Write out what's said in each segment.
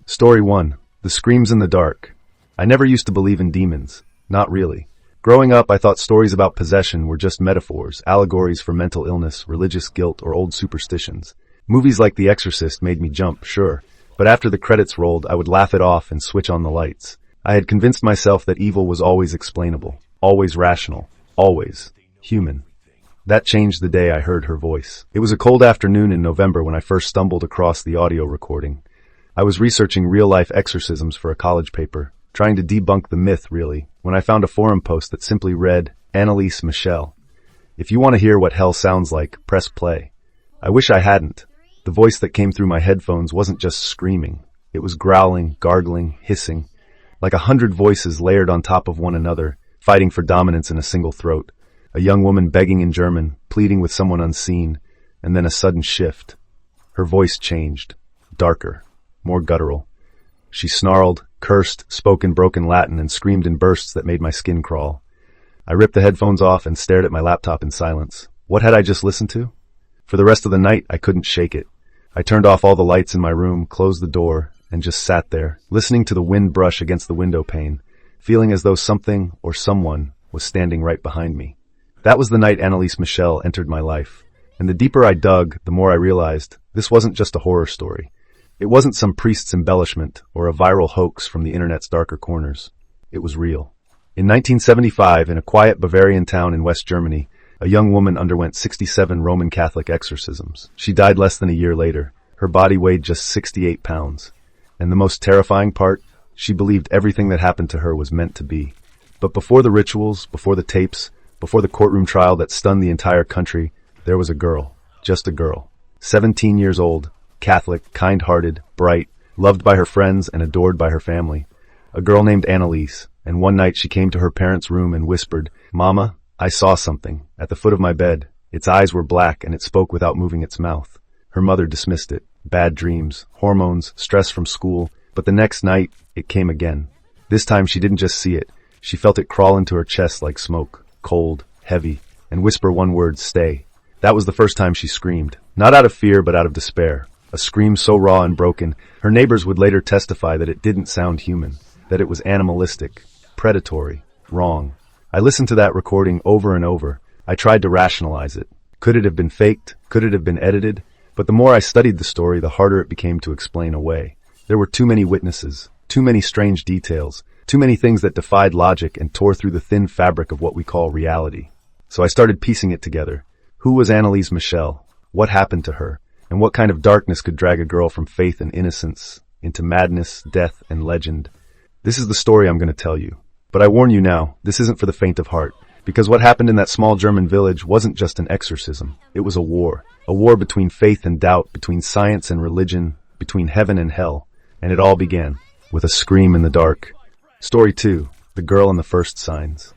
Story 1. The Screams in the Dark. I never used to believe in demons. Not really. Growing up, I thought stories about possession were just metaphors, allegories for mental illness, religious guilt, or old superstitions. Movies like The Exorcist made me jump, sure, but after the credits rolled, I would laugh it off and switch on the lights. I had convinced myself that evil was always explainable, always rational, always human. That changed the day I heard her voice. It was a cold afternoon in November when I first stumbled across the audio recording. I was researching real-life exorcisms for a college paper, trying to debunk the myth, really, when I found a forum post that simply read, Annalise Michel. If you want to hear what hell sounds like, press play. I wish I hadn't. The voice that came through my headphones wasn't just screaming. It was growling, gargling, hissing, like 100 voices layered on top of one another, fighting for dominance in a single throat. A young woman begging in German, pleading with someone unseen, and then a sudden shift. Her voice changed. Darker. More guttural. She snarled, cursed, spoke in broken Latin, and screamed in bursts that made my skin crawl. I ripped the headphones off and stared at my laptop in silence. What had I just listened to? For the rest of the night, I couldn't shake it. I turned off all the lights in my room, closed the door, and just sat there, listening to the wind brush against the window pane, feeling as though something or someone was standing right behind me. That was the night Annalise Michel entered my life. And the deeper I dug, the more I realized this wasn't just a horror story. It wasn't some priest's embellishment or a viral hoax from the internet's darker corners. It was real. In 1975, in a quiet Bavarian town in West Germany, a young woman underwent 67 Roman Catholic exorcisms. She died less than a year later. Her body weighed just 68 pounds. And the most terrifying part, she believed everything that happened to her was meant to be. But before the rituals, before the tapes, before the courtroom trial that stunned the entire country, there was a girl. Just a girl. 17 years old. Catholic, kind-hearted, bright, loved by her friends and adored by her family. A girl named Annalise, and one night she came to her parents' room and whispered, "Mama, I saw something, at the foot of my bed. Its eyes were black and it spoke without moving its mouth." Her mother dismissed it. Bad dreams, hormones, stress from school, but the next night, it came again. This time she didn't just see it, she felt it crawl into her chest like smoke, cold, heavy, and whisper one word, "Stay." That was the first time she screamed, not out of fear but out of despair. A scream so raw and broken, her neighbors would later testify that it didn't sound human, that it was animalistic, predatory, wrong. I listened to that recording over and over. I tried to rationalize it. Could it have been faked? Could it have been edited? But the more I studied the story, the harder it became to explain away. There were too many witnesses, too many strange details, too many things that defied logic and tore through the thin fabric of what we call reality. So I started piecing it together. Who was Annalise Michel? What happened to her? And what kind of darkness could drag a girl from faith and innocence into madness, death, and legend? This is the story I'm going to tell you. But I warn you now, this isn't for the faint of heart, because what happened in that small German village wasn't just an exorcism. It was a war between faith and doubt, between science and religion, between heaven and hell. And it all began with a scream in the dark. Story 2, The Girl and the First Signs.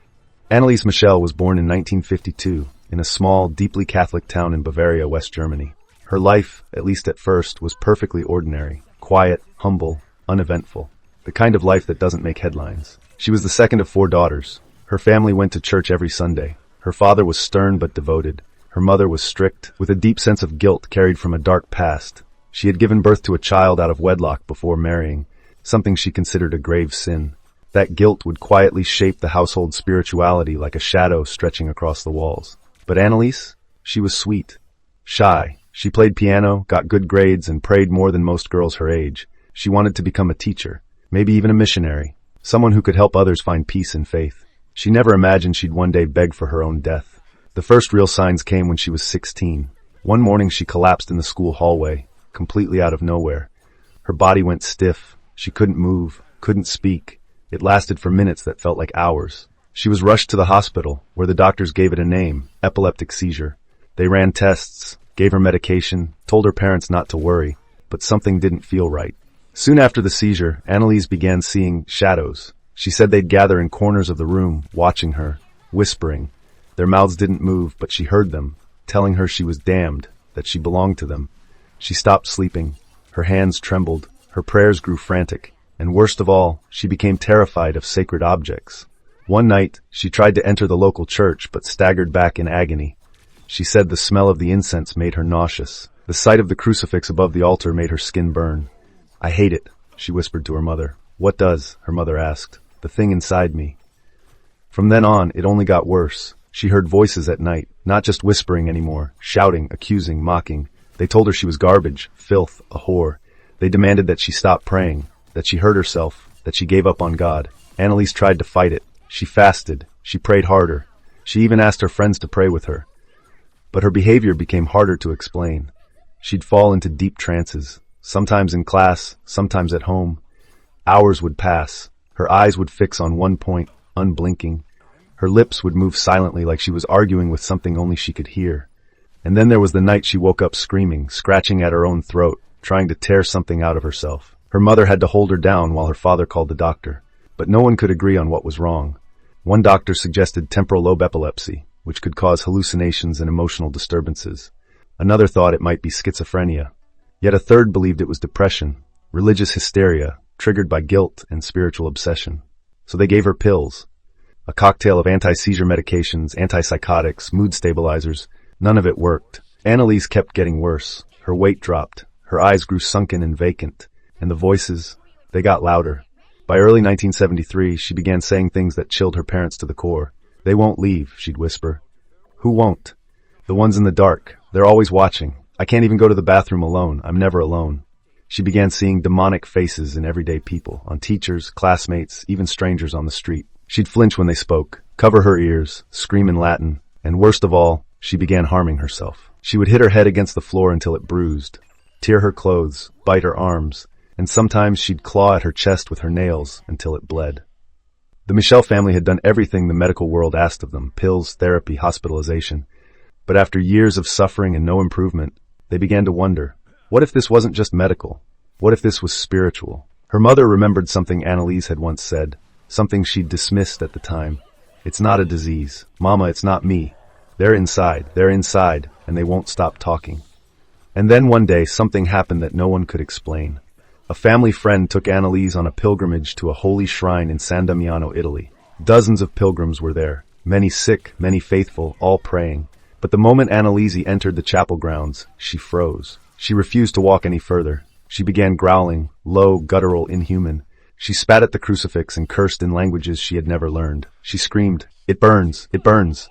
Annalise Michel was born in 1952 in a small, deeply Catholic town in Bavaria, West Germany. Her life, at least at first, was perfectly ordinary, quiet, humble, uneventful. The kind of life that doesn't make headlines. She was the second of 4 daughters. Her family went to church every Sunday. Her father was stern but devoted. Her mother was strict, with a deep sense of guilt carried from a dark past. She had given birth to a child out of wedlock before marrying, something she considered a grave sin. That guilt would quietly shape the household spirituality like a shadow stretching across the walls. But Annalise? She was sweet, shy. She played piano, got good grades, and prayed more than most girls her age. She wanted to become a teacher, maybe even a missionary, someone who could help others find peace and faith. She never imagined she'd one day beg for her own death. The first real signs came when she was 16. One morning she collapsed in the school hallway, completely out of nowhere. Her body went stiff. She couldn't move, couldn't speak. It lasted for minutes that felt like hours. She was rushed to the hospital, where the doctors gave it a name, epileptic seizure. They ran tests, gave her medication, told her parents not to worry, but something didn't feel right. Soon after the seizure, Annalise began seeing shadows. She said they'd gather in corners of the room, watching her, whispering. Their mouths didn't move, but she heard them, telling her she was damned, that she belonged to them. She stopped sleeping. Her hands trembled. Her prayers grew frantic. And worst of all, she became terrified of sacred objects. One night, she tried to enter the local church, but staggered back in agony. She said the smell of the incense made her nauseous. The sight of the crucifix above the altar made her skin burn. "I hate it," she whispered to her mother. What does? Her mother asked. The thing inside me. From then on, it only got worse. She heard voices at night, not just whispering anymore, shouting, accusing, mocking. They told her she was garbage, filth, a whore. They demanded that she stop praying, that she hurt herself, that she gave up on God. Annalise tried to fight it. She fasted. She prayed harder. She even asked her friends to pray with her. But her behavior became harder to explain. She'd fall into deep trances, sometimes in class, sometimes at home. Hours would pass. Her eyes would fix on one point, unblinking. Her lips would move silently like she was arguing with something only she could hear. And then there was the night she woke up screaming, scratching at her own throat, trying to tear something out of herself. Her mother had to hold her down while her father called the doctor. But no one could agree on what was wrong. One doctor suggested temporal lobe epilepsy, which could cause hallucinations and emotional disturbances. Another thought it might be schizophrenia. Yet a third believed it was depression, religious hysteria, triggered by guilt and spiritual obsession. So they gave her pills. A cocktail of anti-seizure medications, antipsychotics, mood stabilizers. None of it worked. Annalise kept getting worse. Her weight dropped. Her eyes grew sunken and vacant. And the voices, they got louder. By early 1973, she began saying things that chilled her parents to the core. They won't leave, she'd whisper. Who won't? The ones in the dark. They're always watching. I can't even go to the bathroom alone. I'm never alone. She began seeing demonic faces in everyday people, on teachers, classmates, even strangers on the street. She'd flinch when they spoke, cover her ears, scream in Latin, and worst of all, she began harming herself. She would hit her head against the floor until it bruised, tear her clothes, bite her arms, and sometimes she'd claw at her chest with her nails until it bled. The Michel family had done everything the medical world asked of them, pills, therapy, hospitalization. But after years of suffering and no improvement, they began to wonder, what if this wasn't just medical? What if this was spiritual? Her mother remembered something Annalise had once said, something she'd dismissed at the time. It's not a disease. Mama, it's not me. They're inside, and they won't stop talking. And then one day, something happened that no one could explain. A family friend took Annalise on a pilgrimage to a holy shrine in San Damiano, Italy. Dozens of pilgrims were there, many sick, many faithful, all praying. But the moment Annalise entered the chapel grounds, she froze. She refused to walk any further. She began growling, low, guttural, inhuman. She spat at the crucifix and cursed in languages she had never learned. She screamed, "It burns! It burns!"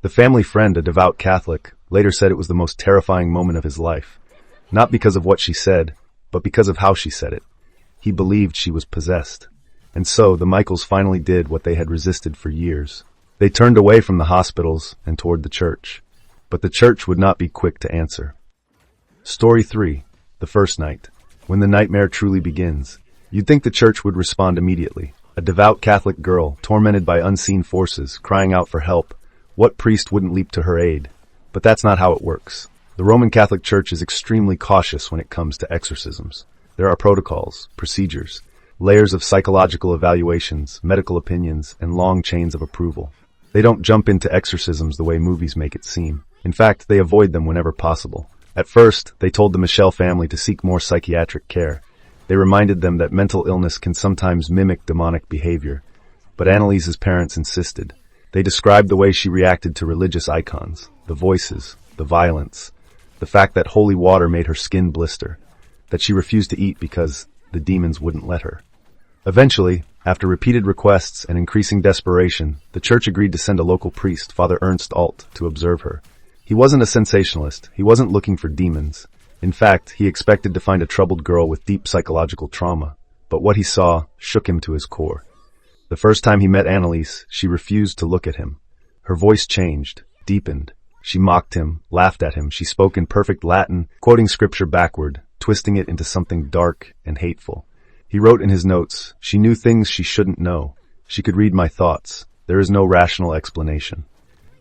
The family friend, a devout Catholic, later said it was the most terrifying moment of his life. Not because of what she said, but because of how she said it. He believed she was possessed. And so the Michaels finally did what they had resisted for years. They turned away from the hospitals and toward the church. But the church would not be quick to answer. Story 3. The first night. When the nightmare truly begins. You'd think the church would respond immediately. A devout Catholic girl, tormented by unseen forces, crying out for help. What priest wouldn't leap to her aid? But that's not how it works. The Roman Catholic Church is extremely cautious when it comes to exorcisms. There are protocols, procedures, layers of psychological evaluations, medical opinions, and long chains of approval. They don't jump into exorcisms the way movies make it seem. In fact, they avoid them whenever possible. At first, they told the Michel family to seek more psychiatric care. They reminded them that mental illness can sometimes mimic demonic behavior. But Annalise's parents insisted. They described the way she reacted to religious icons, the voices, the violence, the fact that holy water made her skin blister, that she refused to eat because the demons wouldn't let her. Eventually, after repeated requests and increasing desperation, the church agreed to send a local priest, Father Ernst Alt, to observe her. He wasn't a sensationalist. He wasn't looking for demons. In fact, he expected to find a troubled girl with deep psychological trauma. But what he saw shook him to his core. The first time he met Annalise, she refused to look at him. Her voice changed, deepened. She mocked him, laughed at him. She spoke in perfect Latin, quoting scripture backward, twisting it into something dark and hateful. He wrote in his notes, "She knew things she shouldn't know. She could read my thoughts. There is no rational explanation."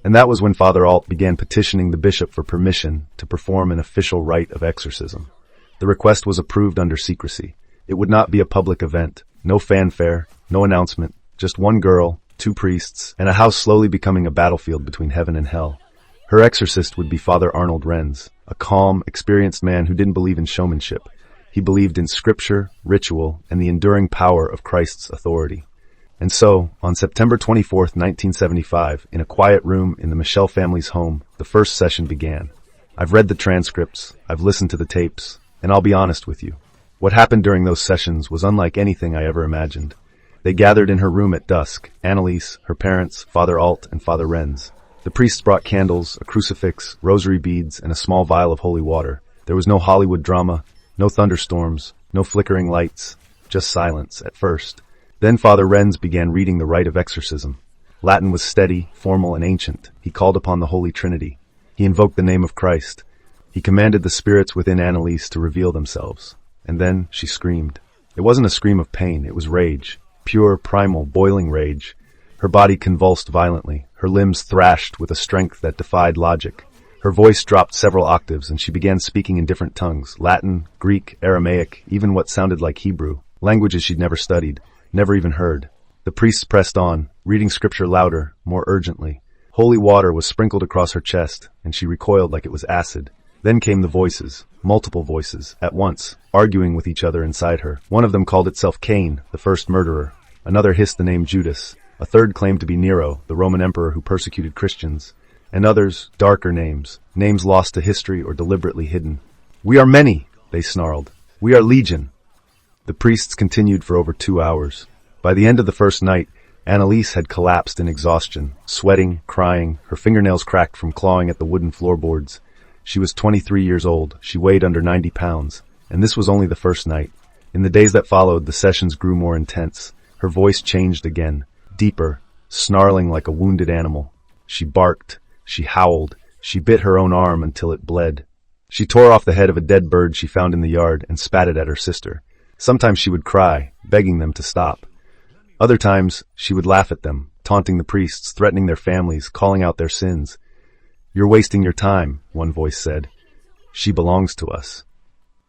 And that was when Father Alt began petitioning the bishop for permission to perform an official rite of exorcism. The request was approved under secrecy. It would not be a public event, no fanfare, no announcement, just one girl, 2 priests, and a house slowly becoming a battlefield between heaven and hell. Her exorcist would be Father Arnold Renz, a calm, experienced man who didn't believe in showmanship. He believed in scripture, ritual, and the enduring power of Christ's authority. And so, on September 24, 1975, in a quiet room in the Michel family's home, the first session began. I've read the transcripts, I've listened to the tapes, and I'll be honest with you. What happened during those sessions was unlike anything I ever imagined. They gathered in her room at dusk, Annalise, her parents, Father Alt, and Father Renz. The priests brought candles, a crucifix, rosary beads, and a small vial of holy water. There was no Hollywood drama, no thunderstorms, no flickering lights, just silence, at first. Then Father Renz began reading the rite of exorcism. Latin was steady, formal, and ancient. He called upon the Holy Trinity. He invoked the name of Christ. He commanded the spirits within Annalise to reveal themselves. And then she screamed. It wasn't a scream of pain, it was rage. Pure, primal, boiling rage. Her body convulsed violently. Her limbs thrashed with a strength that defied logic. Her voice dropped several octaves, and she began speaking in different tongues, Latin, Greek, Aramaic, even what sounded like Hebrew, languages she'd never studied, never even heard. The priests pressed on, reading scripture louder, more urgently. Holy water was sprinkled across her chest, and she recoiled like it was acid. Then came the voices, multiple voices, at once, arguing with each other inside her. One of them called itself Cain, the first murderer. Another hissed the name Judas. A third claimed to be Nero, the Roman emperor who persecuted Christians. And others, darker names, names lost to history or deliberately hidden. "We are many," they snarled. "We are legion." The priests continued for over 2 hours. By the end of the first night, Annalise had collapsed in exhaustion, sweating, crying, her fingernails cracked from clawing at the wooden floorboards. She was 23 years old, she weighed under 90 pounds, and this was only the first night. In the days that followed, the sessions grew more intense. Her voice changed again, deeper, snarling like a wounded animal. She barked, she howled, she bit her own arm until it bled. She tore off the head of a dead bird she found in the yard and spat it at her sister. Sometimes she would cry, begging them to stop. Other times, she would laugh at them, taunting the priests, threatening their families, calling out their sins. "You're wasting your time," one voice said. "She belongs to us."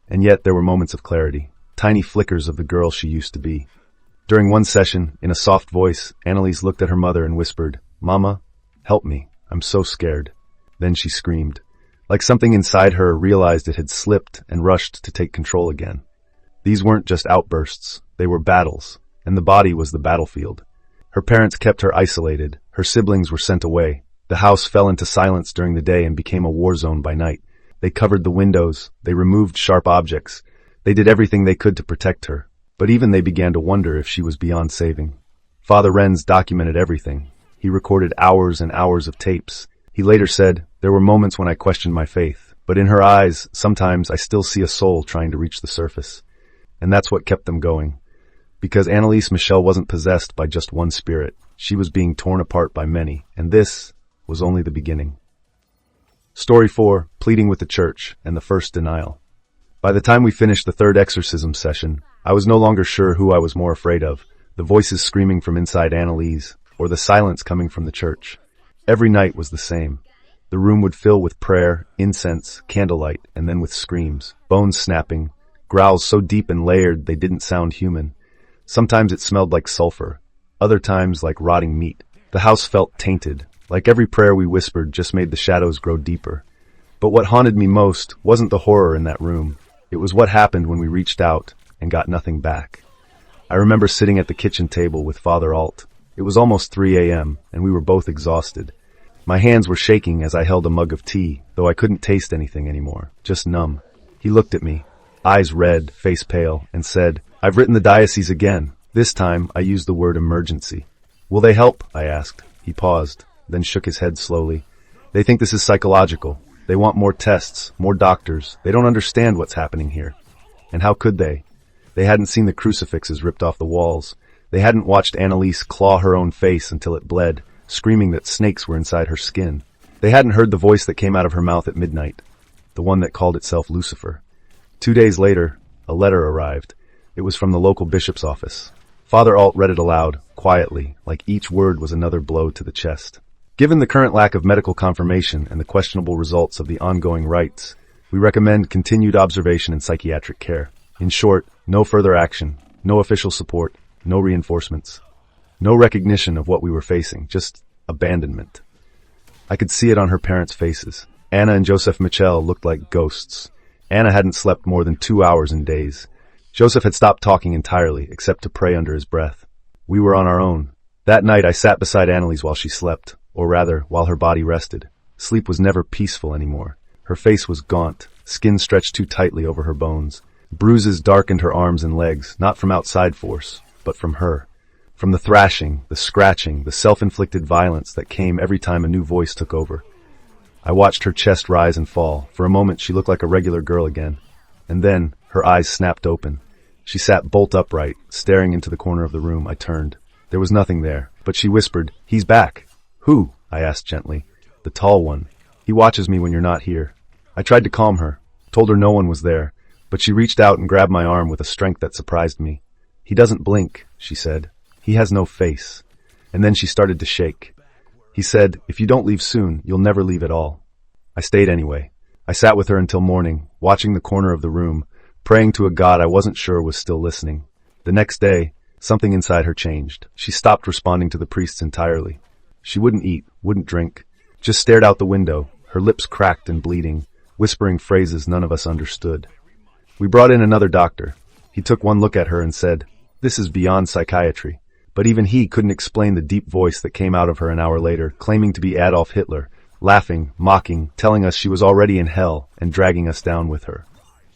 And yet there were moments of clarity, tiny flickers of the girl she used to be. During one session, in a soft voice, Annalise looked at her mother and whispered, "Mama, help me. I'm so scared." Then she screamed. Like something inside her realized it had slipped and rushed to take control again. These weren't just outbursts, they were battles, and the body was the battlefield. Her parents kept her isolated, her siblings were sent away. The house fell into silence during the day and became a war zone by night. They covered the windows, they removed sharp objects, they did everything they could to protect her, but even they began to wonder if she was beyond saving. Father Renz documented everything. He recorded hours and hours of tapes. He later said, "There were moments when I questioned my faith, but in her eyes, sometimes I still see a soul trying to reach the surface." And that's what kept them going. Because Annalise Michel wasn't possessed by just one spirit. She was being torn apart by many, and this was only the beginning. Story 4, Pleading with the Church and the First Denial. By the time we finished the third exorcism session, I was no longer sure who I was more afraid of, the voices screaming from inside Annalise, or the silence coming from the church. Every night was the same. The room would fill with prayer, incense, candlelight, and then with screams, bones snapping, growls so deep and layered they didn't sound human. Sometimes it smelled like sulfur, other times like rotting meat. The house felt tainted, like every prayer we whispered just made the shadows grow deeper. But what haunted me most wasn't the horror in that room. It was what happened when we reached out and got nothing back. I remember sitting at the kitchen table with Father Alt. It was almost 3 a.m., and we were both exhausted. My hands were shaking as I held a mug of tea, though I couldn't taste anything anymore, just numb. He looked at me, eyes red, face pale, and said, "I've written the diocese again. This time, I used the word emergency." "Will they help?" I asked. He paused, then shook his head slowly. "They think this is psychological. They want more tests, more doctors. They don't understand what's happening here." And how could they? They hadn't seen the crucifixes ripped off the walls. They hadn't watched Annalise claw her own face until it bled, screaming that snakes were inside her skin. They hadn't heard the voice that came out of her mouth at midnight, the one that called itself Lucifer. 2 days later, a letter arrived. It was from the local bishop's office. Father Alt read it aloud, quietly, like each word was another blow to the chest. "Given the current lack of medical confirmation and the questionable results of the ongoing rites, we recommend continued observation and psychiatric care. In short, no further action, no official support, no reinforcements, no recognition of what we were facing, just abandonment." I could see it on her parents' faces. Anna and Joseph Michel looked like ghosts. Anna hadn't slept more than 2 hours in days. Joseph had stopped talking entirely, except to pray under his breath. We were on our own. That night I sat beside Annalise while she slept, or rather, while her body rested. Sleep was never peaceful anymore. Her face was gaunt, skin stretched too tightly over her bones. Bruises darkened her arms and legs, not from outside force, but from her. From the thrashing, the scratching, the self-inflicted violence that came every time a new voice took over. I watched her chest rise and fall. For a moment she looked like a regular girl again. And then, her eyes snapped open. She sat bolt upright, staring into the corner of the room. I turned. There was nothing there, but she whispered, "He's back." "Who?" I asked gently. "The tall one. He watches me when you're not here." I tried to calm her, told her no one was there, but she reached out and grabbed my arm with a strength that surprised me. "He doesn't blink," she said. "He has no face." And then she started to shake. He said, "If you don't leave soon, you'll never leave at all." I stayed anyway. I sat with her until morning, watching the corner of the room, praying to a God I wasn't sure was still listening. The next day, something inside her changed. She stopped responding to the priests entirely. She wouldn't eat, wouldn't drink, just stared out the window, her lips cracked and bleeding, whispering phrases none of us understood. We brought in another doctor. He took one look at her and said, "This is beyond psychiatry." But even he couldn't explain the deep voice that came out of her an hour later, claiming to be Adolf Hitler, laughing, mocking, telling us she was already in hell and dragging us down with her.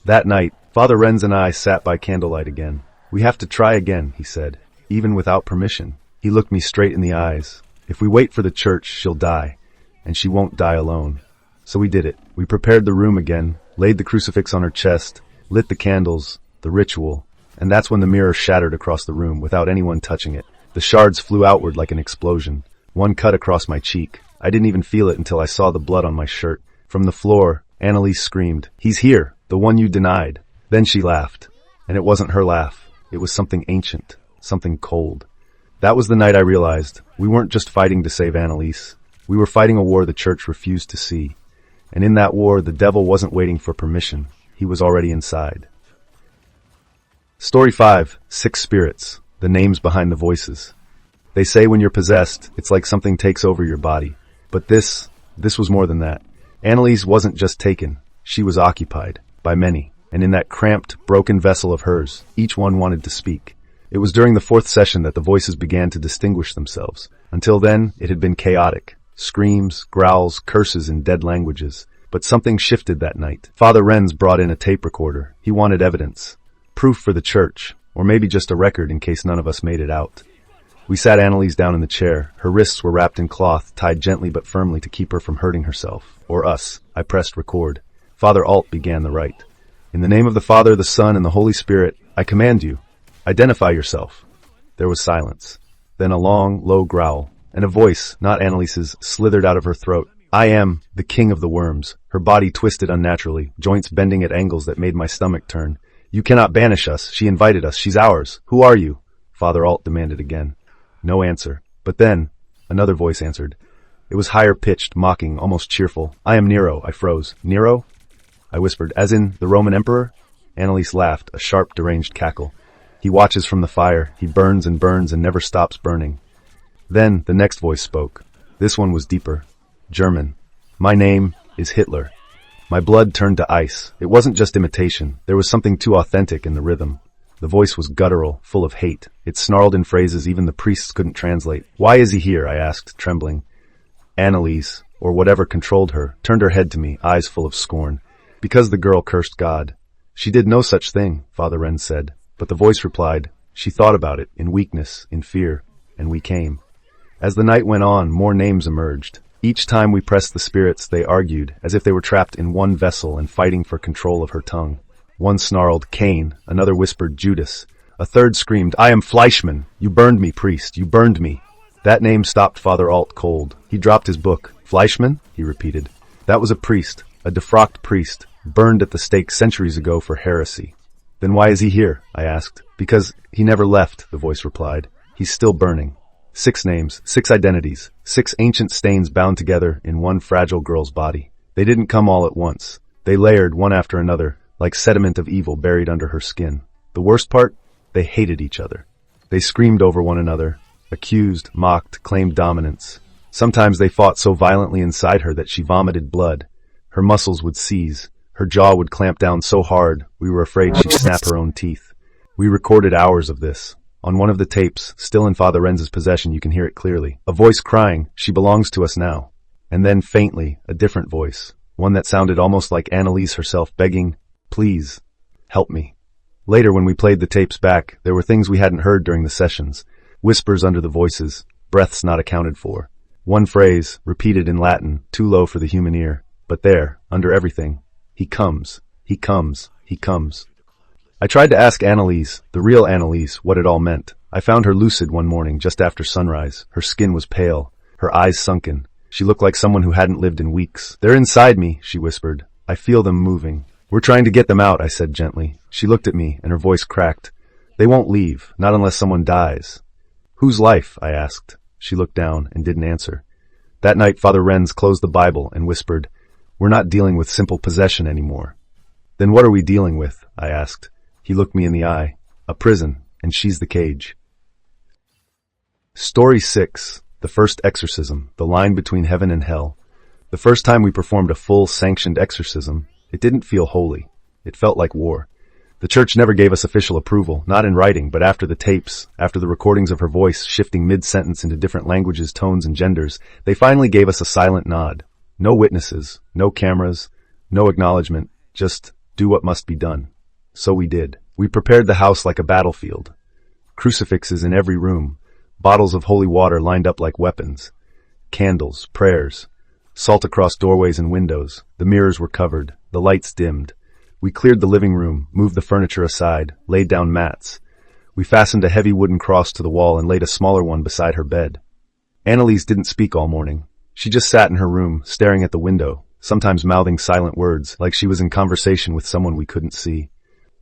That night, Father Renz and I sat by candlelight again. "We have to try again," he said, "even without permission." He looked me straight in the eyes. "If we wait for the church, she'll die, and she won't die alone." So we did it. We prepared the room again, laid the crucifix on her chest, lit the candles, the ritual, and that's when the mirror shattered across the room without anyone touching it. The shards flew outward like an explosion. One cut across my cheek. I didn't even feel it until I saw the blood on my shirt. From the floor, Annalise screamed, "He's here, the one you denied." Then she laughed. And it wasn't her laugh. It was something ancient, something cold. That was the night I realized we weren't just fighting to save Annalise. We were fighting a war the church refused to see. And in that war, the devil wasn't waiting for permission. He was already inside. Story 5, Six Spirits, the names behind the voices. They say when you're possessed, it's like something takes over your body. But this was more than that. Annalise wasn't just taken. She was occupied by many. And in that cramped, broken vessel of hers, each one wanted to speak. It was during the fourth session that the voices began to distinguish themselves. Until then, it had been chaotic. Screams, growls, curses in dead languages. But something shifted that night. Father Renz brought in a tape recorder. He wanted evidence. Proof for the church. Or maybe just a record in case none of us made it out. We sat Annalise down in the chair. Her wrists were wrapped in cloth, tied gently but firmly to keep her from hurting herself. Or us. I pressed record. Father Alt began the rite. "In the name of the Father, the Son, and the Holy Spirit, I command you. Identify yourself." There was silence. Then a long, low growl. And a voice, not Annalise's, slithered out of her throat. "I am the King of the Worms." Her body twisted unnaturally, joints bending at angles that made my stomach turn. "You cannot banish us. She invited us. She's ours. Who are you?" Father Alt demanded again. No answer. But then, another voice answered. It was higher-pitched, mocking, almost cheerful. "I am Nero." I froze. "Nero?" I whispered. "As in, the Roman emperor?" Annalise laughed, a sharp, deranged cackle. "He watches from the fire. He burns and never stops burning." Then, the next voice spoke. This one was deeper. German. "My name is Hitler." My blood turned to ice. It wasn't just imitation. There was something too authentic in the rhythm. The voice was guttural, full of hate. It snarled in phrases even the priests couldn't translate. "Why is he here?" I asked, trembling. Annalise, or whatever controlled her, turned her head to me, eyes full of scorn. "Because the girl cursed God." "She did no such thing," Father Renz said. But the voice replied, "She thought about it, in weakness, in fear, and we came." As the night went on, more names emerged. Each time we pressed the spirits, they argued, as if they were trapped in one vessel and fighting for control of her tongue. One snarled, "Cain," another whispered, "Judas." A third screamed, "I am Fleischmann! You burned me, priest, you burned me." That name stopped Father Alt cold. He dropped his book. "Fleischmann?" he repeated. "That was a priest, a defrocked priest, burned at the stake centuries ago for heresy." "Then why is he here?" I asked. "Because he never left," the voice replied. "He's still burning." 6 names, 6 identities, 6 ancient stains bound together in one fragile girl's body. They didn't come all at once. They layered one after another, like sediment of evil buried under her skin. The worst part? They hated each other. They screamed over one another, accused, mocked, claimed dominance. Sometimes they fought so violently inside her that she vomited blood. Her muscles would seize. Her jaw would clamp down so hard, we were afraid she'd snap her own teeth. We recorded hours of this. On one of the tapes, still in Father Renz's possession, you can hear it clearly. A voice crying, "She belongs to us now." And then faintly, a different voice. One that sounded almost like Annalise herself begging, "Please, help me." Later, when we played the tapes back, there were things we hadn't heard during the sessions. Whispers under the voices, breaths not accounted for. One phrase, repeated in Latin, too low for the human ear. But there, under everything, he comes, he comes, he comes. I tried to ask Annalise, the real Annalise, what it all meant. I found her lucid one morning just after sunrise. Her skin was pale, her eyes sunken. She looked like someone who hadn't lived in weeks. "They're inside me," she whispered. "I feel them moving." "We're trying to get them out," I said gently. She looked at me, and her voice cracked. "They won't leave, not unless someone dies." "Whose life?" I asked. She looked down and didn't answer. That night, Father Renz closed the Bible and whispered, "We're not dealing with simple possession anymore." "Then what are we dealing with?" I asked. He looked me in the eye. "A prison, and she's the cage." Story 6. The First Exorcism, the line between heaven and hell. The first time we performed a full, sanctioned exorcism, it didn't feel holy. It felt like war. The church never gave us official approval, not in writing, but after the tapes, after the recordings of her voice shifting mid-sentence into different languages, tones, and genders, they finally gave us a silent nod. No witnesses, no cameras, no acknowledgement, just do what must be done. So we did. We prepared the house like a battlefield. Crucifixes in every room, bottles of holy water lined up like weapons, candles, prayers, salt across doorways and windows. The mirrors were covered, the lights dimmed. We cleared the living room, moved the furniture aside, laid down mats. We fastened a heavy wooden cross to the wall and laid a smaller one beside her bed. Annalise didn't speak all morning. She just sat in her room, staring at the window, sometimes mouthing silent words, like she was in conversation with someone we couldn't see.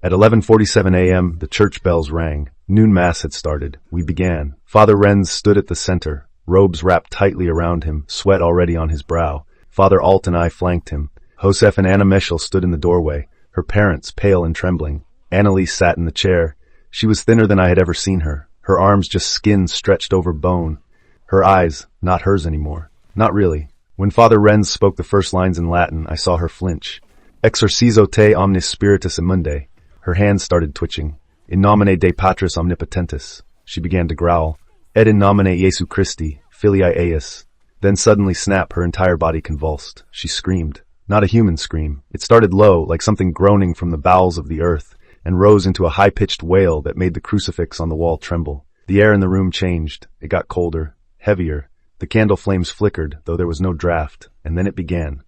At 11:47 a.m., the church bells rang. Noon Mass had started. We began. Father Renz stood at the center, robes wrapped tightly around him, sweat already on his brow. Father Alt and I flanked him. Josef and Anna Meschel stood in the doorway, her parents pale and trembling. Annalise sat in the chair. She was thinner than I had ever seen her, her arms just skin stretched over bone. Her eyes, not hers anymore. Not really. When Father Renz spoke the first lines in Latin, I saw her flinch. "Exorcizo te omnis spiritus immundi." Her hands started twitching. "In nomine Dei Patris Omnipotentis." She began to growl. "Et in nomine Jesu Christi, filii eius." Then suddenly snap, her entire body convulsed. She screamed. Not a human scream. It started low, like something groaning from the bowels of the earth, and rose into a high-pitched wail that made the crucifix on the wall tremble. The air in the room changed. It got colder, heavier. The candle flames flickered, though there was no draft, and then it began.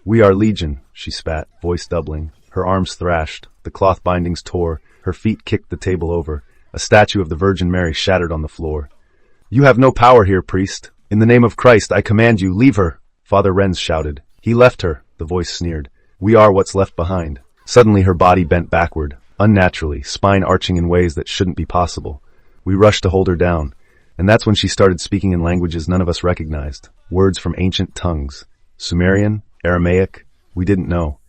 "We are legion," she spat, voice doubling. Her arms thrashed, the cloth bindings tore, her feet kicked the table over. A statue of the Virgin Mary shattered on the floor. "You have no power here, priest. In the name of Christ, I command you, leave her!" Father Renz shouted. "He left her," the voice sneered. "We are what's left behind." Suddenly her body bent backward, unnaturally, spine arching in ways that shouldn't be possible. We rushed to hold her down, and that's when she started speaking in languages none of us recognized. Words from ancient tongues. Sumerian, Aramaic, we didn't know.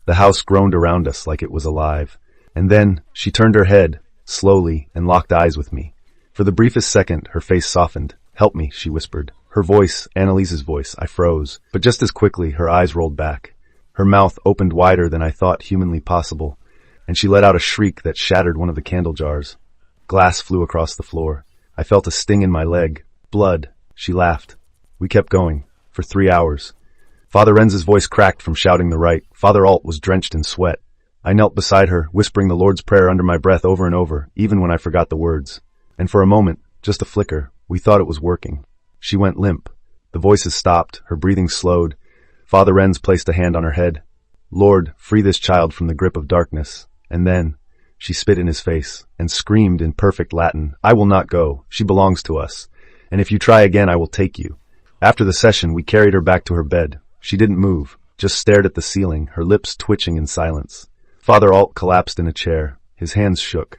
The house groaned around us like it was alive. And then she turned her head, slowly, and locked eyes with me. For the briefest second, her face softened. "Help me," she whispered. Her voice, Annalise's voice, I froze. But just as quickly, her eyes rolled back. Her mouth opened wider than I thought humanly possible, and she let out a shriek that shattered one of the candle jars. Glass flew across the floor. I felt a sting in my leg. Blood. She laughed. We kept going. For 3 hours. Father Renz's voice cracked from shouting the rite. Father Alt was drenched in sweat. I knelt beside her, whispering the Lord's Prayer under my breath over and over, even when I forgot the words. And for a moment, just a flicker, we thought it was working. She went limp. The voices stopped, her breathing slowed. Father Renz placed a hand on her head. "Lord, free this child from the grip of darkness." And then, she spit in his face and screamed in perfect Latin, "I will not go. She belongs to us. And if you try again, I will take you." After the session, we carried her back to her bed. She didn't move, just stared at the ceiling, her lips twitching in silence. Father Alt collapsed in a chair. His hands shook.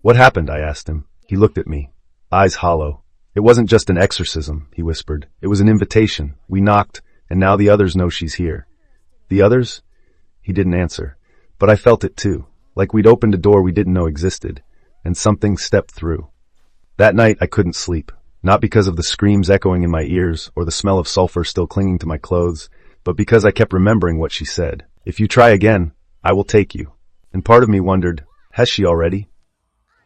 "What happened?" I asked him. He looked at me, eyes hollow. "It wasn't just an exorcism," he whispered. "It was an invitation. We knocked, and now the others know she's here." "The others?" He didn't answer. But I felt it too, like we'd opened a door we didn't know existed, and something stepped through. That night I couldn't sleep, not because of the screams echoing in my ears or the smell of sulfur still clinging to my clothes, but because I kept remembering what she said. "If you try again, I will take you." And part of me wondered, has she already?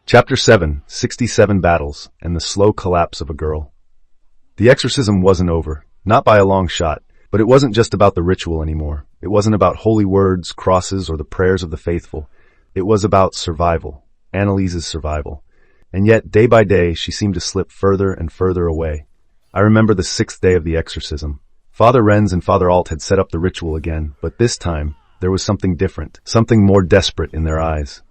Chapter 7, 67 Battles, and the Slow Collapse of a Girl. The exorcism wasn't over, not by a long shot, but it wasn't just about the ritual anymore. It wasn't about holy words, crosses, or the prayers of the faithful. It was about survival, Annalise's survival. And yet, day by day, she seemed to slip further and further away. I remember the 6th day of the exorcism. Father Renz and Father Alt had set up the ritual again, but this time, there was something different, something more desperate in their eyes.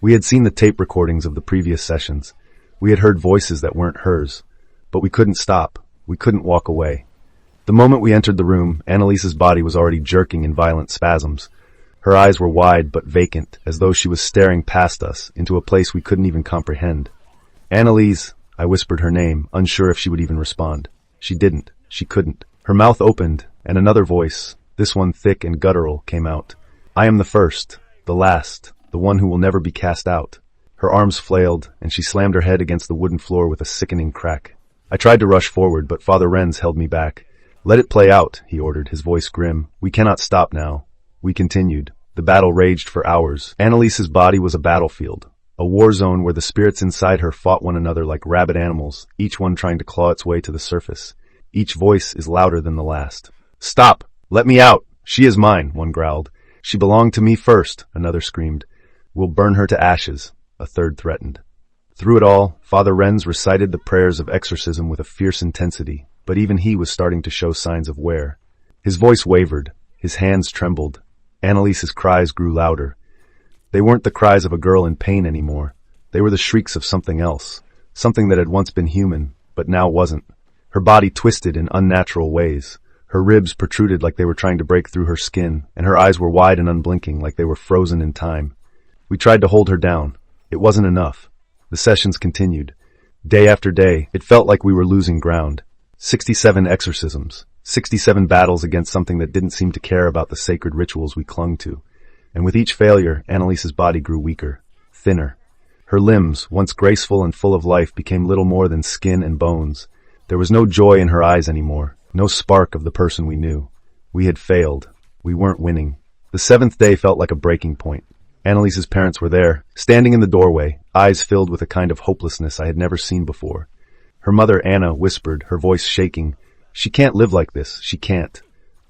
We had seen the tape recordings of the previous sessions. We had heard voices that weren't hers. But we couldn't stop. We couldn't walk away. The moment we entered the room, Annalise's body was already jerking in violent spasms. Her eyes were wide but vacant, as though she was staring past us, into a place we couldn't even comprehend. Annalise, I whispered her name, unsure if she would even respond. She didn't. She couldn't. Her mouth opened, and another voice, this one thick and guttural, came out. I am the first, the last, the one who will never be cast out. Her arms flailed, and she slammed her head against the wooden floor with a sickening crack. I tried to rush forward, but Father Renz held me back. Let it play out, he ordered, his voice grim. We cannot stop now. We continued. The battle raged for hours. Annalise's body was a battlefield, a war zone where the spirits inside her fought one another like rabid animals, each one trying to claw its way to the surface. Each voice is louder than the last. Stop! Let me out! She is mine, one growled. She belonged to me first, another screamed. We'll burn her to ashes, a third threatened. Through it all, Father Renz recited the prayers of exorcism with a fierce intensity, but even he was starting to show signs of wear. His voice wavered, his hands trembled. Annalise's cries grew louder. They weren't the cries of a girl in pain anymore. They were the shrieks of something else, something that had once been human, but now wasn't. Her body twisted in unnatural ways. Her ribs protruded like they were trying to break through her skin, and her eyes were wide and unblinking like they were frozen in time. We tried to hold her down. It wasn't enough. The sessions continued. Day after day, it felt like we were losing ground. 67 exorcisms, 67 battles against something that didn't seem to care about the sacred rituals we clung to. And with each failure, Annalise's body grew weaker, thinner. Her limbs, once graceful and full of life, became little more than skin and bones. There was no joy in her eyes anymore, no spark of the person we knew. We had failed. We weren't winning. The 7th day felt like a breaking point. Annalise's parents were there, standing in the doorway, eyes filled with a kind of hopelessness I had never seen before. Her mother, Anna, whispered, her voice shaking, She can't live like this. She can't.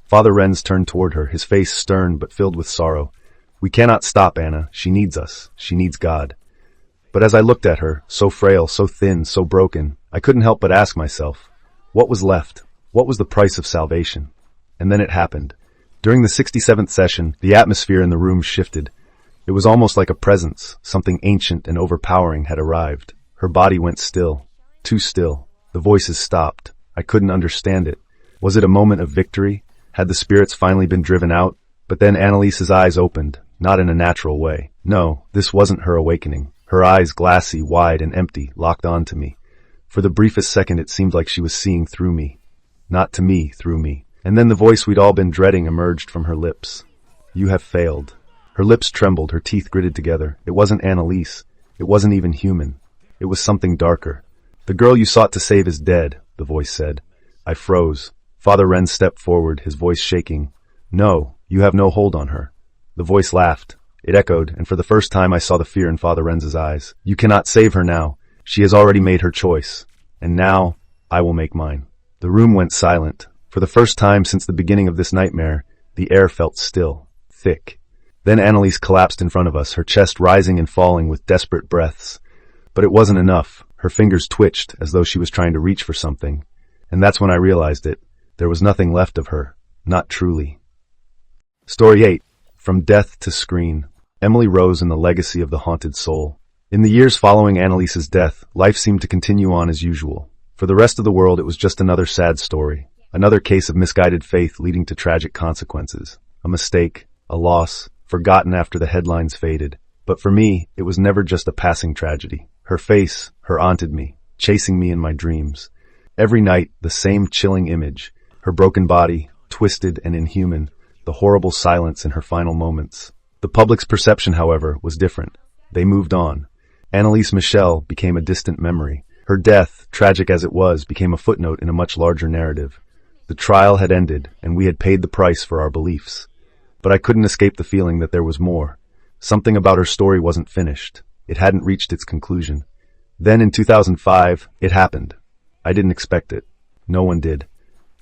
Father Renz turned toward her, his face stern but filled with sorrow. We cannot stop, Anna. She needs us. She needs God. But as I looked at her, so frail, so thin, so broken, I couldn't help but ask myself, what was left? What was the price of salvation? And then it happened. During the 67th session, the atmosphere in the room shifted. It was almost like a presence, something ancient and overpowering had arrived. Her body went still, too still. The voices stopped. I couldn't understand it. Was it a moment of victory? Had the spirits finally been driven out? But then Annalise's eyes opened, not in a natural way. No, this wasn't her awakening. Her eyes, glassy, wide, and empty, locked onto me. For the briefest second it seemed like she was seeing through me. Not to me, through me. And then the voice we'd all been dreading emerged from her lips. You have failed. Her lips trembled, her teeth gritted together. It wasn't Annalise. It wasn't even human. It was something darker. The girl you sought to save is dead, the voice said. I froze. Father Renz stepped forward, his voice shaking. No, you have no hold on her. The voice laughed. It echoed, and for the first time I saw the fear in Father Renz's eyes. You cannot save her now. She has already made her choice. And now, I will make mine. The room went silent. For the first time since the beginning of this nightmare, the air felt still, thick. Then Annalise collapsed in front of us, her chest rising and falling with desperate breaths. But it wasn't enough. Her fingers twitched as though she was trying to reach for something. And that's when I realized it. There was nothing left of her. Not truly. Story 8. From Death to Screen. Emily Rose and the Legacy of the Haunted Soul. In the years following Annalise's death, life seemed to continue on as usual. For the rest of the world, it was just another sad story. Another case of misguided faith leading to tragic consequences. A mistake, a loss, forgotten after the headlines faded. But for me, it was never just a passing tragedy. Her face, her haunted me, chasing me in my dreams. Every night, the same chilling image. Her broken body, twisted and inhuman. The horrible silence in her final moments. The public's perception, however, was different. They moved on. Annalise Michel became a distant memory. Her death, tragic as it was, became a footnote in a much larger narrative. The trial had ended, and we had paid the price for our beliefs. But I couldn't escape the feeling that there was more. Something about her story wasn't finished. It hadn't reached its conclusion. Then in 2005, it happened. I didn't expect it. No one did.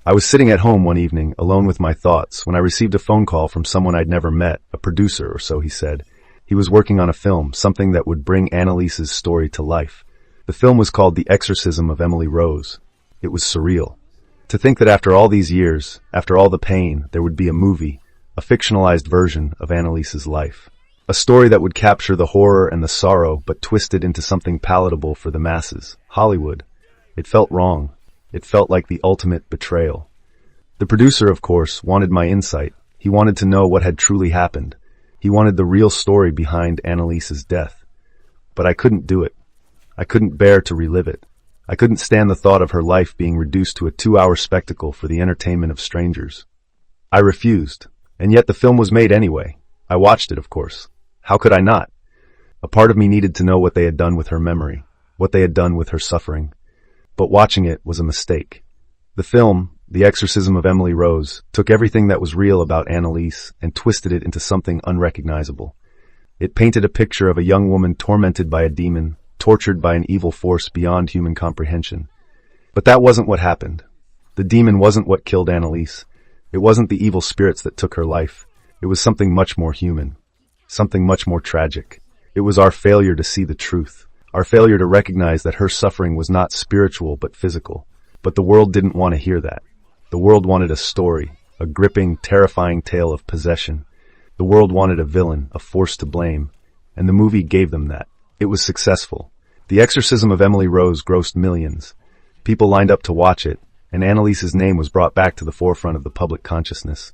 I was sitting at home one evening, alone with my thoughts, when I received a phone call from someone I'd never met, a producer or so he said. He was working on a film, something that would bring Annalise's story to life. The film was called The Exorcism of Emily Rose. It was surreal. To think that after all these years, after all the pain, there would be a movie, a fictionalized version of Annalise's life. A story that would capture the horror and the sorrow, but twist it into something palatable for the masses. Hollywood. It felt wrong. It felt like the ultimate betrayal. The producer, of course, wanted my insight. He wanted to know what had truly happened. He wanted the real story behind Annalise's death. But I couldn't do it. I couldn't bear to relive it. I couldn't stand the thought of her life being reduced to a 2-hour spectacle for the entertainment of strangers. I refused. And yet the film was made anyway. I watched it, of course. How could I not? A part of me needed to know what they had done with her memory, what they had done with her suffering. But watching it was a mistake. The film, The Exorcism of Emily Rose, took everything that was real about Annalise and twisted it into something unrecognizable. It painted a picture of a young woman tormented by a demon, tortured by an evil force beyond human comprehension. But that wasn't what happened. The demon wasn't what killed Annalise. It wasn't the evil spirits that took her life. It was something much more human. Something much more tragic. It was our failure to see the truth. Our failure to recognize that her suffering was not spiritual but physical. But the world didn't want to hear that. The world wanted a story, a gripping, terrifying tale of possession. The world wanted a villain, a force to blame. And the movie gave them that. It was successful. The Exorcism of Emily Rose grossed millions. People lined up to watch it, and Annalise's name was brought back to the forefront of the public consciousness.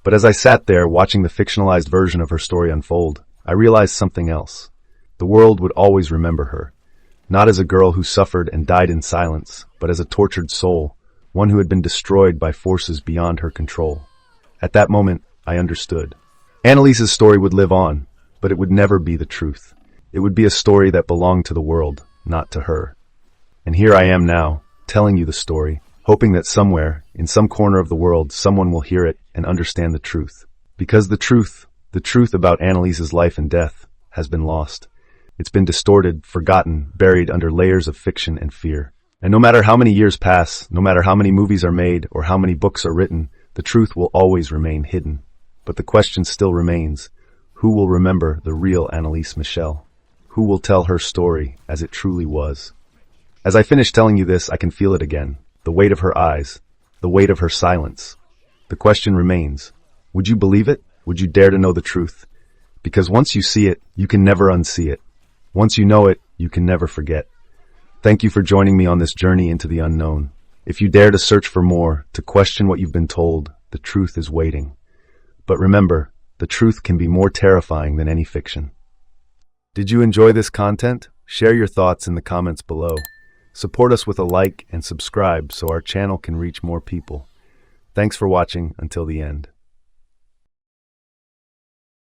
But as I sat there watching the fictionalized version of her story unfold, I realized something else. The world would always remember her, not as a girl who suffered and died in silence, but as a tortured soul, one who had been destroyed by forces beyond her control. At that moment, I understood. Annalise's story would live on, but it would never be the truth. It would be a story that belonged to the world, not to her. And here I am now, telling you the story, hoping that somewhere, in some corner of the world, someone will hear it and understand the truth. Because the truth about Annalise's life and death, has been lost. It's been distorted, forgotten, buried under layers of fiction and fear. And no matter how many years pass, no matter how many movies are made or how many books are written, the truth will always remain hidden. But the question still remains, who will remember the real Annalise Michel? Who will tell her story as it truly was? As I finish telling you this, I can feel it again. The weight of her eyes, the weight of her silence. The question remains, would you believe it? Would you dare to know the truth? Because once you see it, you can never unsee it. Once you know it, you can never forget. Thank you for joining me on this journey into the unknown. If you dare to search for more, to question what you've been told, the truth is waiting. But remember, the truth can be more terrifying than any fiction. Did you enjoy this content? Share your thoughts in the comments below. Support us with a like and subscribe so our channel can reach more people. Thanks for watching until the end.